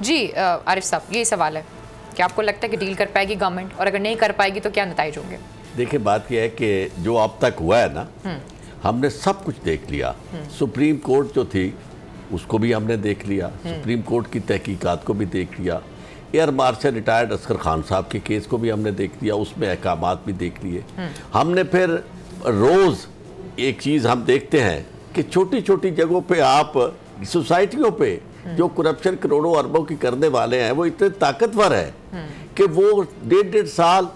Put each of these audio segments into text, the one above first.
जी आरिफ साहब, ये सवाल है कि आपको लगता है कि डील कर पाएगी गवर्नमेंट, और अगर नहीं कर पाएगी तो क्या नतीजे होंगे? देखिए, बात यह है कि जो अब तक हुआ है ना, हमने सब कुछ देख लिया। सुप्रीम कोर्ट जो थी उसको भी हमने देख लिया, सुप्रीम कोर्ट की तहकीकात को भी देख लिया, air marshal retired Asghar Khan साहब के केस को भी हमने देख लिया, उसमें अहकामात भी देख लिए। हमने फिर रोज़ एक चीज़ हम देखते हैं कि छोटी छोटी जगहों पे आप सोसाइटियों पे जो करप्शन करोड़ों अरबों की करने वाले हैं वो इतने ताकतवर है कि वो 1.5 साल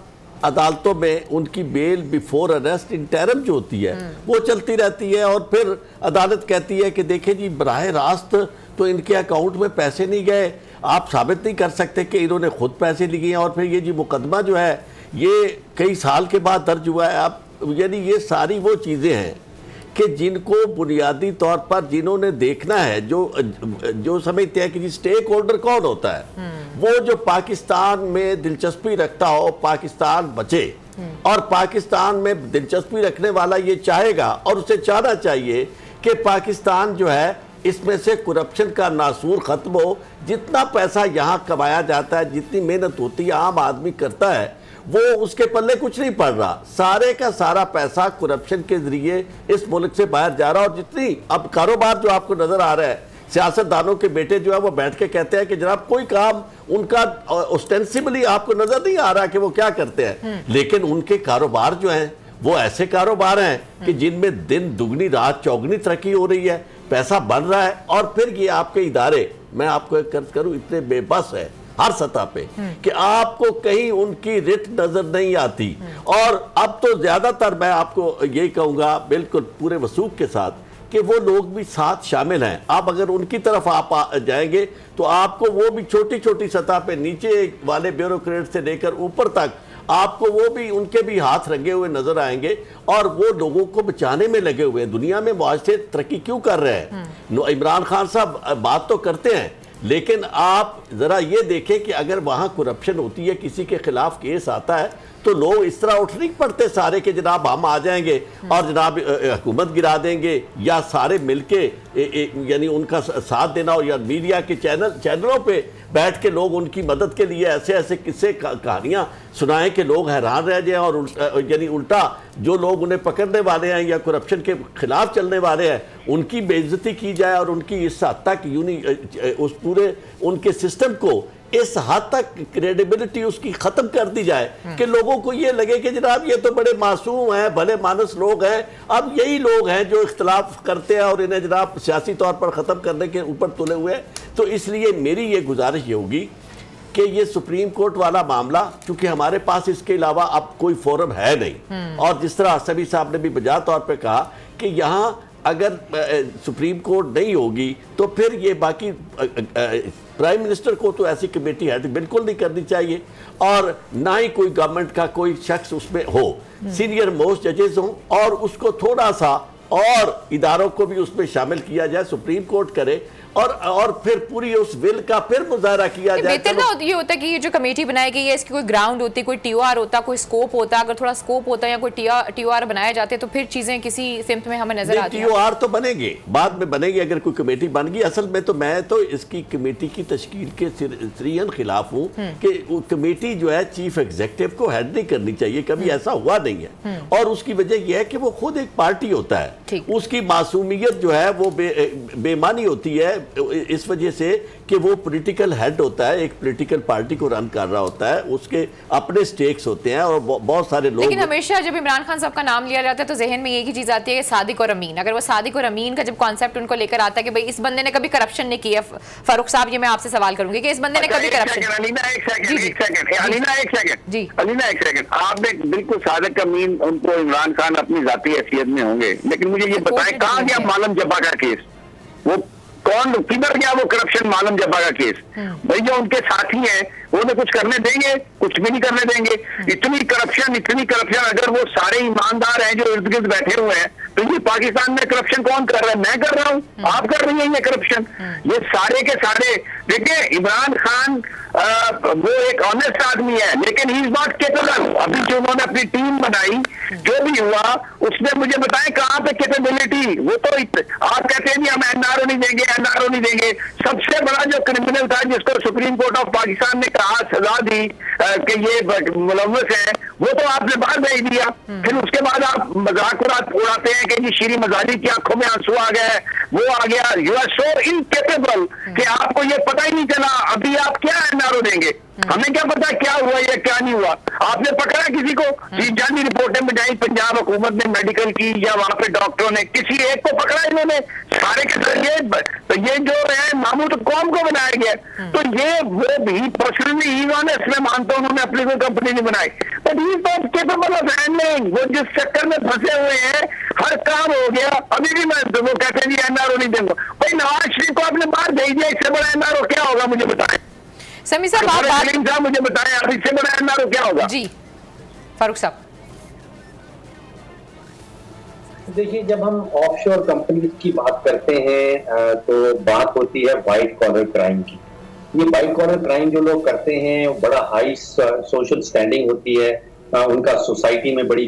अदालतों में उनकी बेल बिफोर अरेस्ट इंटरम जो होती है वो चलती रहती है, और फिर अदालत कहती है कि देखें जी, बराह रास्त तो इनके अकाउंट में पैसे नहीं गए, आप साबित नहीं कर सकते कि इन्होंने खुद पैसे लिए हैं, और फिर ये जी मुकदमा जो है ये कई साल के बाद दर्ज हुआ है। आप यानी ये सारी वो चीज़ें हैं कि जिनको बुनियादी तौर पर जिन्होंने देखना है, जो समझते हैं कि जी स्टेक होल्डर कौन होता है, वो जो पाकिस्तान में दिलचस्पी रखता हो पाकिस्तान बचे, और पाकिस्तान में दिलचस्पी रखने वाला ये चाहेगा और उसे चाहना चाहिए कि पाकिस्तान जो है इसमें से करप्शन का नासूर ख़त्म हो। जितना पैसा यहाँ कमाया जाता है, जितनी मेहनत होती है, आम आदमी करता है, वो उसके पल्ले कुछ नहीं पड़ रहा। सारे का सारा पैसा करप्शन के जरिए इस मुल्क से बाहर जा रहा है। और जितनी अब कारोबार जो आपको नजर आ रहा है, सियासतदानों के बेटे जो है वो बैठ के कहते हैं कि जनाब कोई काम उनका ऑस्टेंसिबली आपको नजर नहीं आ रहा कि वो क्या करते हैं, लेकिन उनके कारोबार जो हैं वो ऐसे कारोबार हैं कि जिनमें दिन दुगनी रात चौगनी तरक्की हो रही है, पैसा बन रहा है। और फिर ये आपके इदारे, मैं आपको एक कर्ज करूं, इतने बेबस है हर सतह पे कि आपको कहीं उनकी रिट नजर नहीं आती। और अब तो ज्यादातर मैं आपको यही कहूंगा बिल्कुल पूरे वसूख के साथ कि वो लोग भी साथ शामिल हैं। आप अगर उनकी तरफ आप जाएंगे तो आपको वो भी छोटी छोटी सतह पे नीचे वाले ब्यूरोक्रेट से लेकर ऊपर तक आपको वो भी उनके भी हाथ रंगे हुए नजर आएंगे, और वो लोगों को बचाने में लगे हुए हैं। दुनिया में मुआशरे तरक्की क्यों कर रहे हैं? इमरान खान साहब बात तो करते हैं, लेकिन आप जरा ये देखें कि अगर वहां करप्शन होती है, किसी के खिलाफ केस आता है, तो लोग इस तरह उठ नहीं पड़ते सारे के जनाब हम आ जाएंगे और जनाब हुकूमत गिरा देंगे, या सारे मिलके यानी उनका साथ देना, और या मीडिया के चैनलों पे बैठ के लोग उनकी मदद के लिए ऐसे ऐसे किस्से कहानियां सुनाएं कि लोग हैरान रह जाएं, और यानी उल्टा जो लोग उन्हें पकड़ने वाले हैं या करप्शन के खिलाफ चलने वाले हैं उनकी बेइज्जती की जाए, और उनकी इस हद तक उस पूरे उनके सिस्टम को इस हद तक क्रेडिबिलिटी उसकी खत्म कर दी जाए कि लोगों को ये लगे कि जनाब ये तो बड़े मासूम हैं, भले मानस लोग हैं। अब यही लोग हैं जो इख्तलाफ करते हैं और इन्हें जनाब सियासी तौर पर ख़त्म करने के ऊपर तुले हुए हैं। तो इसलिए मेरी ये गुजारिश ये होगी कि ये सुप्रीम कोर्ट वाला मामला, चूंकि हमारे पास इसके अलावा अब कोई फोरम है नहीं, और जिस तरह सभी साहब ने भी बजा तौर पर कहा कि यहाँ अगर सुप्रीम कोर्ट नहीं होगी तो फिर ये बाकी प्राइम मिनिस्टर को तो ऐसी कमेटी हेड बिल्कुल नहीं करनी चाहिए, और ना ही कोई गवर्नमेंट का कोई शख्स उसमें हो, सीनियर मोस्ट जजेस हो, और उसको थोड़ा सा और इदारों को भी उसमें शामिल किया जाए, सुप्रीम कोर्ट करे, और फिर पूरी उस बिल का फिर मुजाहरा किया जाए। बेहतर ना ये होता है कि ये जो कमेटी बनाई गई है इसकी कोई ग्राउंड होती, कोई टीओआर होता, कोई स्कोप होता। अगर थोड़ा स्कोप होता या कोई टीओआर बनाए जाते तो फिर चीजें किसी सिमत में हमें नजर आती। टीओआर तो बनेंगे, बाद में बनेगी अगर कोई कमेटी बन गई। असल में तो मैं तो इसकी कमेटी की तश्कील के सरीहन खिलाफ हूँ कि कमेटी जो है चीफ एग्जीक्यूटिव को हेड नहीं करनी चाहिए, कभी ऐसा हुआ नहीं है। और उसकी वजह यह है कि वो खुद एक पार्टी होता है, उसकी मासूमियत जो है वो बेमानी होती है इस वजह से कि वो पॉलिटिकल हेड होता है, एक पॉलिटिकल पार्टी को रन कर रहा होता है, उसके अपने स्टेक्स होते हैं और बहुत सारे लोग। लेकिन हमेशा जब इमरान खान साहब का नाम लिया जाता है तो जहन में एक ही चीज आती है कि सादिक और अमीन। अगर वो सादिक और अमीन का जब कॉन्सेप्ट उनको लेकर आता है कि भाई इस बंदे ने कभी करप्शन नहीं किया, फारूक साहब ये मैं आपसे सवाल करूंगी कि इस बंदे ने कभी करप्शन। अलीना एक सेकंड, आपने बिल्कुल सादिक अमीन उनको इमरान खान अपनी जाती हैसियत में होंगे, लेकिन मुझे ये बताएं कहाँ गया मालम जब्बा का केस? वो कौन किधर गया वो करप्शन मालम जब्बा का केस? भाई जो उनके साथी हैं वो उन्हें कुछ करने देंगे? कुछ भी नहीं करने देंगे। इतनी करप्शन अगर वो सारे ईमानदार हैं जो इर्द गिर्द बैठे हुए हैं, तो ये पाकिस्तान में करप्शन कौन कर रहा है? मैं कर रहा हूँ, आप कर रही हैं ये करप्शन। ये सारे के सारे देखिए इमरान खान वो एक ऑनेस्ट आदमी है, लेकिन ही इज नॉट केपेबल। अभी जो उन्होंने अपनी टीम बनाई, जो भी हुआ उसने मुझे बताया कहाँ पे कैपेबिलिटी। वो तो आप कहते हैं हम एनआरओ नहीं देंगे, एनआरओ नहीं देंगे। सबसे बड़ा जो क्रिमिनल था जिसको सुप्रीम कोर्ट ऑफ पाकिस्तान ने कहा सजा दी कि ये मुलव्वस है, वो तो आपने बाहर भेज दिया। फिर उसके बाद आप मजाक उड़ाते हैं कि जी श्री मजारी की आंखों में आंसू आ गए, वो आ गया। यू आर सो इनकेपेबल कि आपको ये पता ही नहीं चला। अभी आप क्या एनआरओ देंगे? हमें क्या पता क्या हुआ या क्या नहीं हुआ। आपने पकड़ा किसी को? जाली रिपोर्टें बनाई पंजाब हुकूमत ने मेडिकल की या वहां पे डॉक्टरों ने, किसी एक को पकड़ा इन्होंने? सारे के सारे ये जो है महमूद कौम को बनाया गया। तो ये वो भी पर्सनली इन्होंने इसमें मानता हूं उन्होंने अपनी कोई कंपनी नहीं बनाई, but he is not capable of handling. वो जिस चक्कर में फंसे हुए हैं, हर काम हो गया। अभी भी मैं वो कहते हैं एनआरओ नहीं देंगे। भाई नवाज शरीफ को आपने बाहर भेज दिया, इससे बड़ा एनआरओ क्या होगा मुझे बताएं। समी साहब आप मुझे बताएं आप, इससे बड़ा एनआरओ क्या होगा? जी फारूक साहब। देखिए, जब हम ऑफशोर कंपनीज की बात करते हैं तो बात होती है वाइट कॉलर क्राइम की। ये वाइट कॉलर क्राइम जो लोग करते हैं बड़ा हाई सोशल स्टैंडिंग होती है, उनका सोसाइटी में बड़ी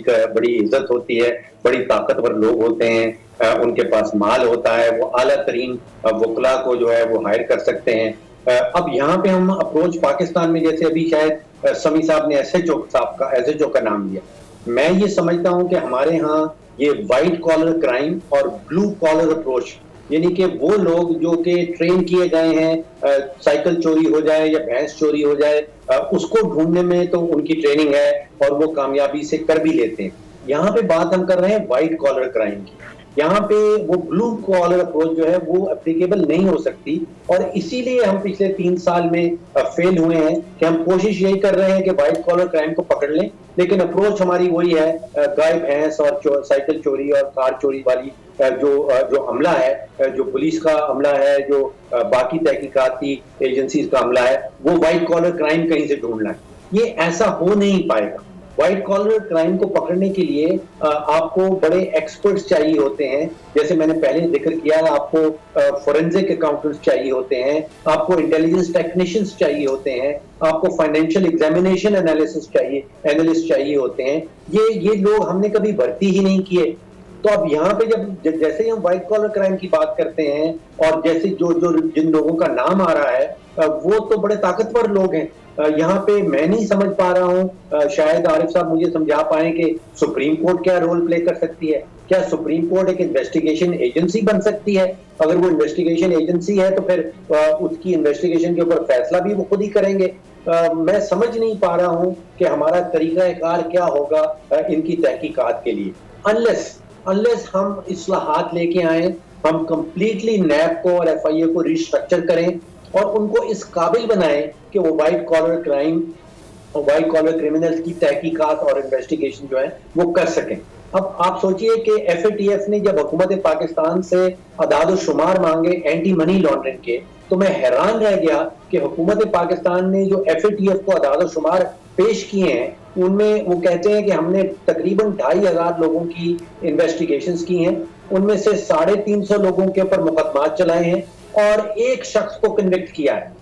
इज्जत होती है, बड़ी ताकतवर लोग होते हैं, उनके पास माल होता है, वो आला तरीन वकला को जो है वो हायर कर सकते हैं। अब यहाँ पे हम अप्रोच पाकिस्तान में, जैसे अभी शायद समी साहब ने एसएचओ का नाम लिया, मैं ये समझता हूँ कि हमारे यहाँ ये वाइट कॉलर क्राइम और ब्लू कॉलर अप्रोच, यानी कि वो लोग जो कि ट्रेन किए गए हैं, साइकिल चोरी हो जाए या भैंस चोरी हो जाए, उसको ढूंढने में तो उनकी ट्रेनिंग है और वो कामयाबी से कर भी लेते हैं। यहाँ पे बात हम कर रहे हैं वाइट कॉलर क्राइम की। यहाँ पे वो ब्लू कॉलर अप्रोच जो है वो एप्लीकेबल नहीं हो सकती, और इसीलिए हम पिछले 3 साल में फेल हुए हैं कि हम कोशिश यही कर रहे हैं कि वाइट कॉलर क्राइम को पकड़ लें, लेकिन अप्रोच हमारी वही है, गाय भैंस और साइकिल चोरी और कार चोरी वाली जो हमला है, जो पुलिस का हमला है, जो बाकी तहकीकाती एजेंसीज का हमला है, वो वाइट कॉलर क्राइम कहीं से ढूंढना है। ये ऐसा हो नहीं पाएगा। व्हाइट कॉलर क्राइम को पकड़ने के लिए आपको बड़े एक्सपर्ट्स चाहिए होते हैं, जैसे मैंने पहले जिक्र किया, आपको फोरेंसिक अकाउंटेंट्स चाहिए होते हैं, आपको इंटेलिजेंस टेक्नीशियंस चाहिए होते हैं, आपको फाइनेंशियल एग्जामिनेशन एनालिस्ट चाहिए होते हैं। ये लोग हमने कभी भर्ती ही नहीं किए। तो अब यहाँ पे जब जैसे ही हम व्हाइट कॉलर क्राइम की बात करते हैं और जैसे जिन लोगों का नाम आ रहा है वो तो बड़े ताकतवर लोग हैं। यहाँ पे मैं नहीं समझ पा रहा हूँ, शायद आरिफ साहब मुझे समझा पाए कि सुप्रीम कोर्ट क्या रोल प्ले कर सकती है। क्या सुप्रीम कोर्ट एक इन्वेस्टिगेशन एजेंसी बन सकती है? अगर वो इन्वेस्टिगेशन एजेंसी है तो फिर उसकी इन्वेस्टिगेशन के ऊपर फैसला भी वो खुद ही करेंगे। मैं समझ नहीं पा रहा हूँ कि हमारा तरीकाकार क्या होगा इनकी तहकीकात के लिए, अनलेस हम इस्लाहात लेके आए, हम कंप्लीटली नैब को और FIA को रिस्ट्रक्चर करें और उनको इस काबिल बनाएं कि वो वाइट कॉलर क्राइम और वाइट कॉलर क्रिमिनल्स की तहकीकात और इन्वेस्टिगेशन जो है वो कर सकें। अब आप सोचिए कि FATF ने जब हुकूमत पाकिस्तान से अदाद शुमार मांगे एंटी मनी लॉन्ड्रिंग के, तो मैं हैरान रह गया कि हुकूमत पाकिस्तान ने जो FATF को अदाद शुमार पेश किए हैं उनमें वो कहते हैं कि हमने तकरीबन 2500 लोगों की इन्वेस्टिगेशंस की हैं, उनमें से 350 लोगों के ऊपर मुकदमात चलाए हैं और एक शख्स को कन्विक्ट किया है,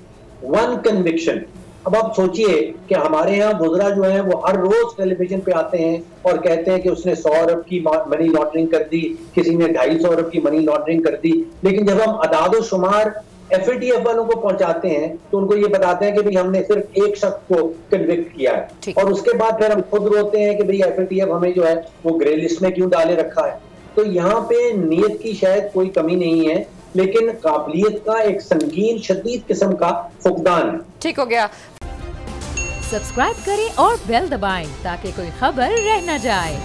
1 कन्विक्शन। अब आप सोचिए कि हमारे यहाँ वुज़रा जो है वो हर रोज टेलीविजन पे आते हैं और कहते हैं कि उसने 100 अरब की मनी लॉन्ड्रिंग कर दी, किसी ने 250 अरब की मनी लॉन्ड्रिंग कर दी, लेकिन जब हम अदाद शुमार FATF वालों को पहुंचाते हैं तो उनको ये बताते हैं कि भाई हमने सिर्फ एक शख्स को कन्विक्ट किया है, और उसके बाद फिर हम खुद रोते हैं कि भाई FATF हमें जो है वो ग्रे लिस्ट में क्यों डाले रखा है। तो यहाँ पे नीयत की शायद कोई कमी नहीं है, लेकिन काबिलियत का एक संगीन शदीद किस्म का फुकदान है। ठीक हो गया। सब्सक्राइब करें और बेल दबाएं ताकि कोई खबर रह न जाए।